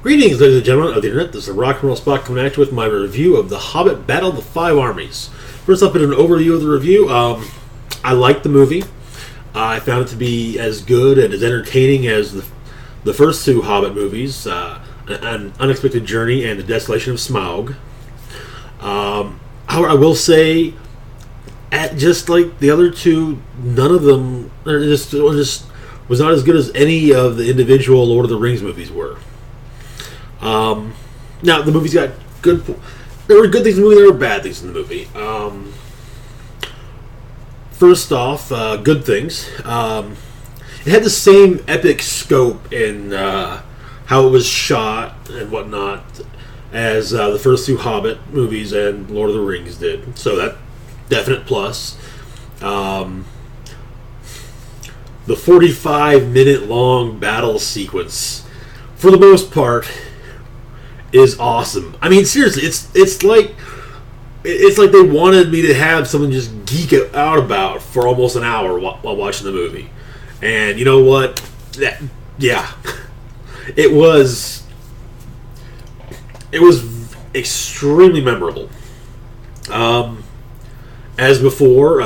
Greetings, ladies and gentlemen of the internet. This is the Rock and Roll Spot coming at you with my review of The Hobbit: Battle of the Five Armies. First up, in an overview of the review, I liked the movie. I found it to be as good and as entertaining as the first two Hobbit movies, An Unexpected Journey and The Desolation of Smaug. However, I will say, just like the other two, none of them just was not as good as any of the individual Lord of the Rings movies were. Now, the movie's got good... There were good things in the movie, there were bad things in the movie. First off, good things. It had the same epic scope in how it was shot and whatnot as the first two Hobbit movies and Lord of the Rings did. So that, definite plus. The 45-minute long battle sequence, for the most part, is awesome. I mean, seriously, it's like they wanted me to have something just geek out about for almost an hour while watching the movie. And you know what? It was extremely memorable. As before,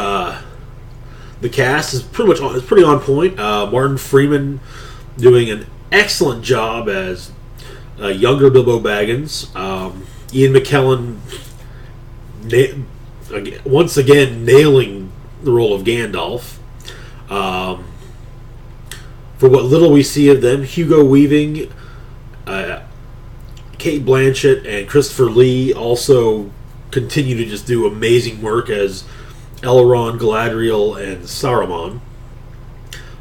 the cast is pretty on point. Martin Freeman doing an excellent job as younger Bilbo Baggins. Ian McKellen once again nailing the role of Gandalf. For what little we see of them, Hugo Weaving, Kate Blanchett, and Christopher Lee also continue to just do amazing work as Elrond, Galadriel, and Saruman.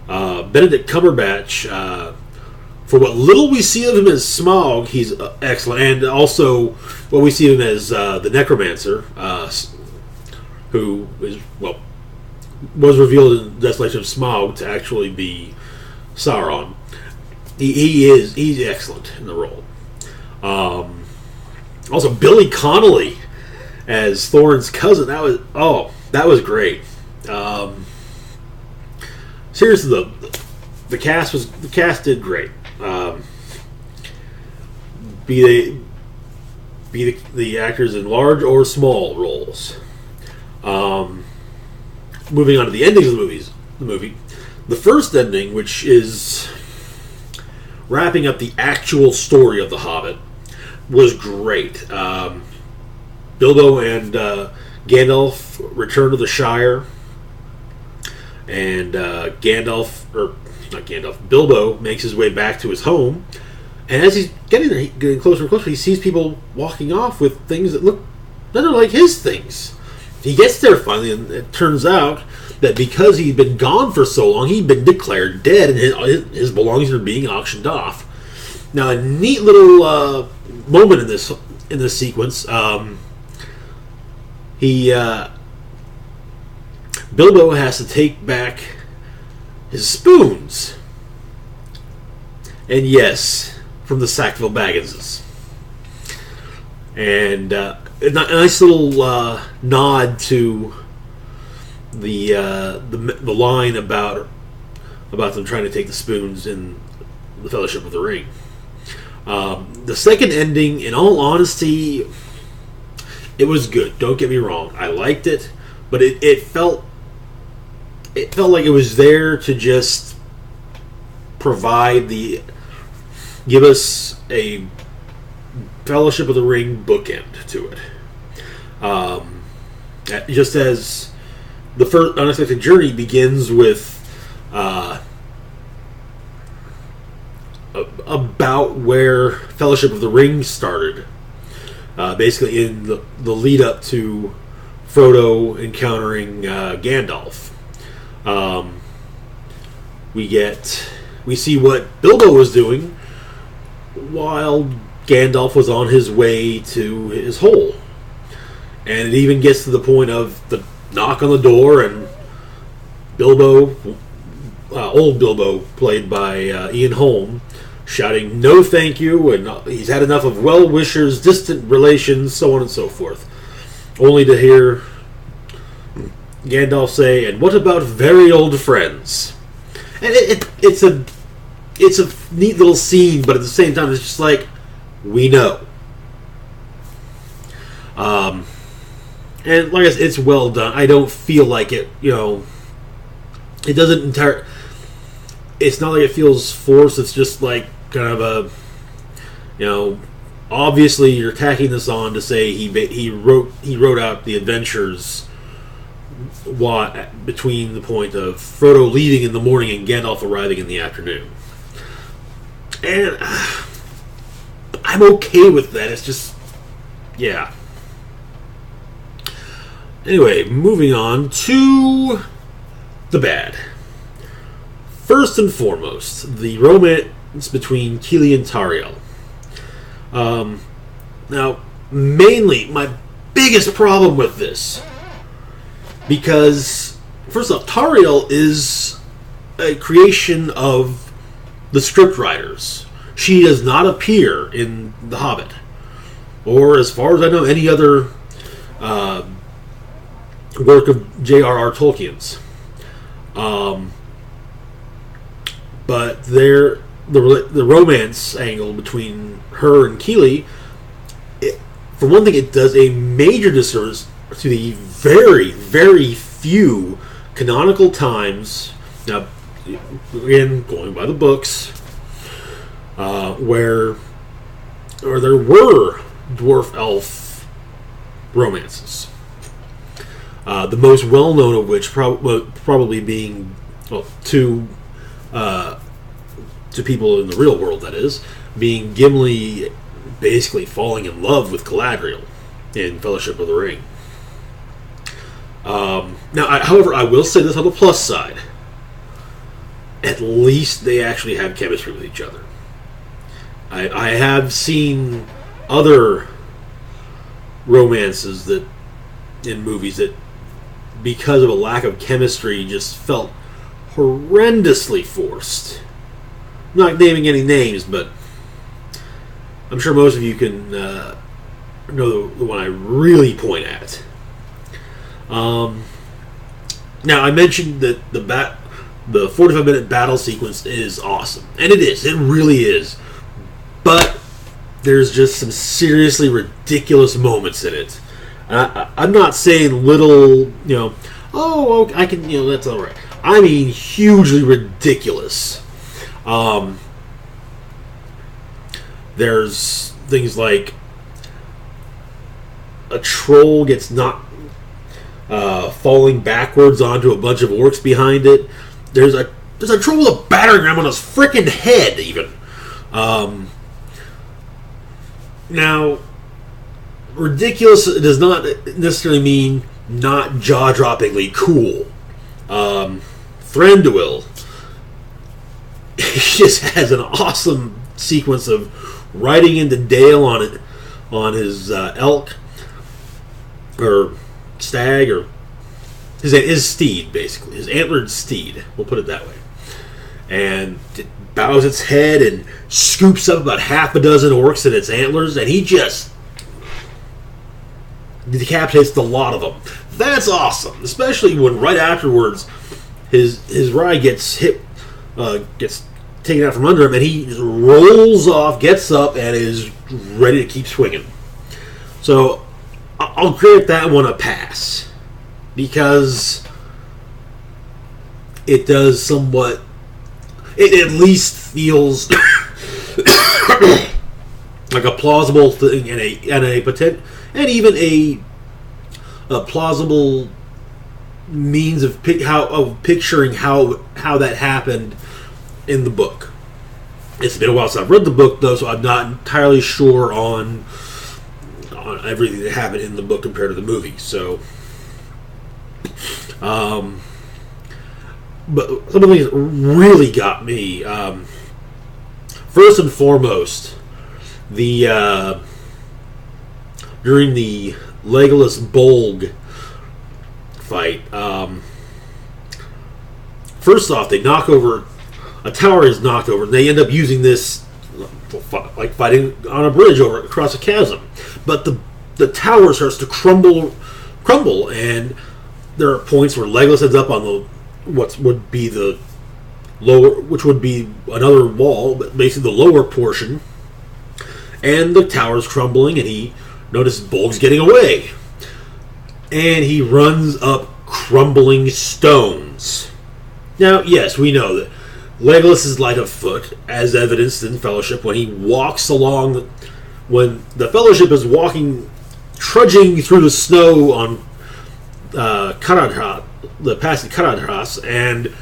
Benedict Cumberbatch, for what little we see of him as Smaug, he's excellent. And also, what we see of him as the Necromancer, who was revealed in Desolation of Smaug to actually be Sauron. He's excellent in the role. Also, Billy Connolly as Thorin's cousin. That was great. Seriously, the cast did great. Be the actors in large or small roles. Moving on to the endings of the movie. The first ending, which is wrapping up the actual story of The Hobbit, was great. Bilbo and Gandalf return to the Shire, and Bilbo makes his way back to his home, and as he's getting closer and closer, he sees people walking off with things that look nothing like his things. He gets there finally, and it turns out that because he'd been gone for so long, he'd been declared dead, and his belongings were being auctioned off. Now, a neat little moment in this sequence. Bilbo has to take back his spoons, and yes, from the Sackville Bagginses, and a nice little nod to the line about them trying to take the spoons in the Fellowship of the Ring. The second ending, in all honesty, it was good. Don't get me wrong. I liked it, but it felt like it was there to just give us a Fellowship of the Ring bookend to it. Just as the first Unexpected Journey begins with about where Fellowship of the Ring started, basically in the lead up to Frodo encountering Gandalf. We see what Bilbo was doing while Gandalf was on his way to his hole, and it even gets to the point of the knock on the door, and Bilbo, old Bilbo, played by Ian Holm, shouting "No, thank you," and he's had enough of well-wishers, distant relations, so on and so forth. Only to hear Gandalf say, "And what about very old friends?" And it's a neat little scene, but at the same time, it's just like, we know. And like I said, it's well done. I don't feel like it, it doesn't it's not like it feels forced. It's just like kind of obviously you're tacking this on to say he wrote out the adventures between the point of Frodo leaving in the morning and Gandalf arriving in the afternoon. And I'm okay with that. It's just, yeah. Anyway, moving on to the bad. First and foremost, the romance between Keely and Tariel. Now, mainly, my biggest problem with this, because, first off, Tariel is a creation of the scriptwriters. She does not appear in The Hobbit, or, as far as I know, any other work of J.R.R. Tolkien's. But the romance angle between her and Keely, for one thing, it does a major disservice to the very, very few canonical times, now, again, going by the books, where there were dwarf-elf romances. The most well-known of which probably being, to people in the real world, that is, being Gimli basically falling in love with Galadriel in Fellowship of the Ring. However, I will say this on the plus side. At least they actually have chemistry with each other. I have seen other romances that in movies that, because of a lack of chemistry, just felt horrendously forced. I'm not naming any names, but I'm sure most of you can know the one I really point at. Now, I mentioned that the 45-minute battle sequence is awesome. And it is. It really is. But there's just some seriously ridiculous moments in it. I'm not saying little, I can, that's all right. I mean hugely ridiculous. There's things like a troll gets knocked, falling backwards onto a bunch of orcs behind it. There's a troll with a battering ram on his freaking head, even. Now, ridiculous does not necessarily mean not jaw-droppingly cool. Thranduil, he just has an awesome sequence of riding into Dale on his elk or stag, or his steed, basically, his antlered steed. We'll put it that way. And it bows its head and scoops up about half a dozen orcs in its antlers, and he just decapitates the lot of them. That's awesome, especially when right afterwards his ride gets taken out from under him, and he rolls off, gets up, and is ready to keep swinging. So I'll grant that one a pass, because it does somewhat. It at least feels like a plausible thing, and even a plausible means of picturing how that happened in the book. It's been a while since I've read the book, though, so I'm not entirely sure on everything that happened in the book compared to the movie. So, but some of the things that really got me, first and foremost, during the Legolas Bolg fight, first off, they knock over a tower is knocked over, and they end up using this like fighting on a bridge across a chasm. But the tower starts to crumble, and there are points where Legolas ends up on what would be the lower, which would be another wall, but basically the lower portion. and the tower's crumbling, and he notices Bolg's getting away. And he runs up crumbling stones. Now, yes, we know that Legolas is light of foot, as evidenced in Fellowship when he walks along. When the Fellowship is walking, trudging through the snow on the pass of Caradhras, and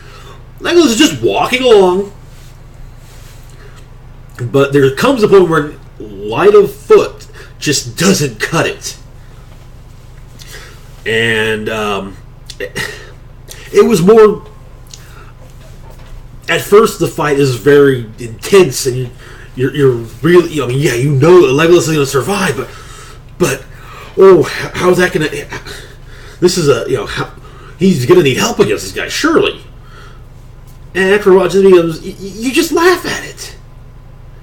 Legolas is just walking along. But there comes a point where light of foot just doesn't cut it. And it was more... At first, the fight is very intense, and you're really... I mean, yeah, you know that Legolas is going to survive, but how's that going to... This is he's going to need help against this guy, surely. And after watching the videos, you just laugh at it.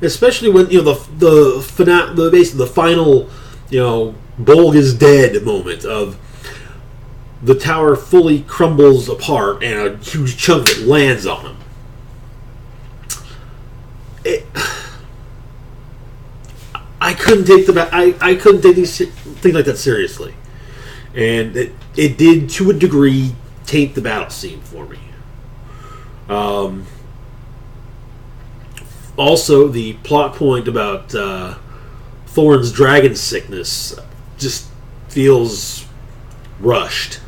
Especially when, the final, Bolg is dead moment of the tower fully crumbles apart and a huge chunk of it lands on him. I couldn't take I couldn't take these things like that seriously, and it did to a degree taint the battle scene for me. Also, the plot point about Thorin's dragon sickness just feels rushed.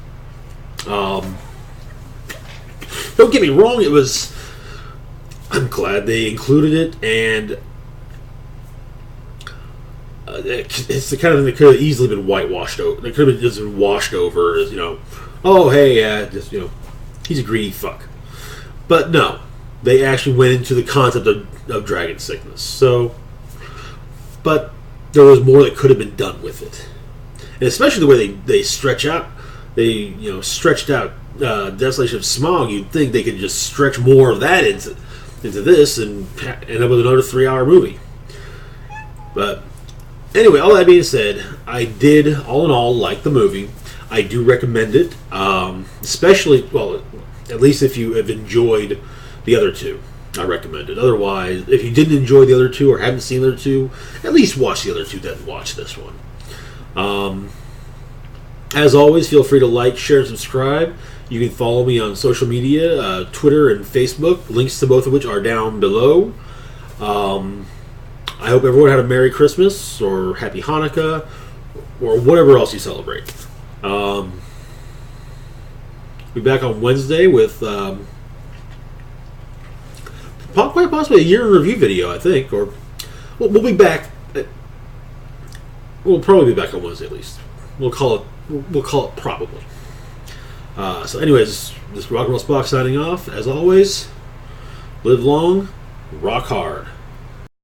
Don't get me wrong, I'm glad they included it, and it's the kind of thing that could have easily been whitewashed over. It could have just been washed over as, oh, hey, he's a greedy fuck. But no, they actually went into the concept of dragon sickness. So, but there was more that could have been done with it, and especially the way they stretch out. They stretched out Desolation of Smaug. You'd think they could just stretch more of that into this and end up with another 3-hour movie. But anyway, all that being said, I did all in all like the movie. I do recommend it, especially, well, at least if you have enjoyed the other two, I recommend it. Otherwise, if you didn't enjoy the other two or haven't seen the other two, at least watch the other two, then watch this one. As always, feel free to like, share, and subscribe. You can follow me on social media, Twitter and Facebook, links to both of which are down below. I hope everyone had a Merry Christmas or Happy Hanukkah or whatever else you celebrate. We'll be back on Wednesday with quite possibly a year in review video, I think. Or we'll be back. We'll probably be back on Wednesday at least. We'll call it probably. So anyways, this is Rock and Roll Spock signing off. As always, live long, rock hard.